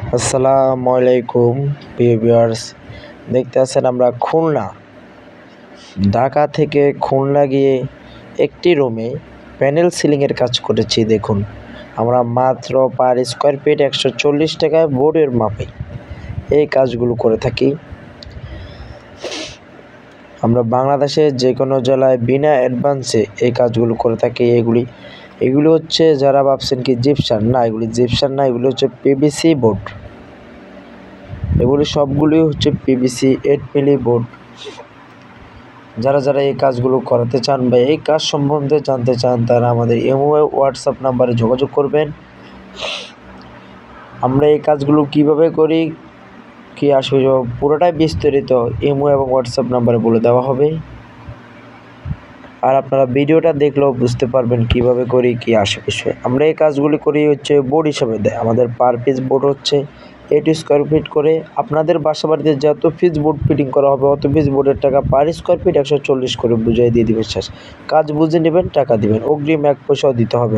আসসালামু আলাইকুম প্রিয় ভিউয়ার্স, দেখতে আছেন আমরা ঢাকা থেকে খুলনা গিয়ে একটি রুমে প্যানেল সিলিংয়ের কাজ করেছি। দেখুন, আমরা মাত্র পার স্কোয়ার ফিট 140 টাকায় বোর্ডের মাপে এই কাজগুলো করে থাকি। আমরা বাংলাদেশের যে কোনো জেলায় বিনা অ্যাডভান্সে এই কাজগুলো করে থাকি। এগুলি হচ্ছে, যারা ভাবছেন কি জিপসাম, না, এগুলি জিপসাম না, এগুলি হচ্ছে পিভিসি বোর্ড। এগুলি সবগুলি হচ্ছে পিভিসি 8 মিলি বোর্ড। যারা এই কাজগুলো করাতে চান বা এই কাজ সম্বন্ধে জানতে চান, তারা আমাদের ইমো হোয়াটসঅ্যাপ নাম্বারে যোগাযোগ করবেন। আমরা এই কাজগুলো কিভাবে করি, কি আসলে পুরোটাই বিস্তারিত ইমো এবং হোয়াটসঅ্যাপ নাম্বারে বলে দেওয়া হবে। আর আপনারা ভিডিওটা দেখলেও বুঝতে পারবেন কিভাবে করি, কি আসে বিষয়ে। আমরা এই কাজগুলি করি হচ্ছে বোর্ড হিসাবে দেয়। আমাদের পার পিস বোর্ড হচ্ছে 8 স্কোয়ার ফিট করে। আপনাদের বাসা বাড়িতে যত পিস বোর্ড ফিটিং করা হবে, অত পিস বোর্ডের টাকা পার স্কোয়ার ফিট 140 করে বুঝিয়ে দিয়ে দিবেন। শেষ কাজ বুঝে নেবেন, টাকা দিবেন, অগ্রিম 1 পয়সাও দিতে হবে না।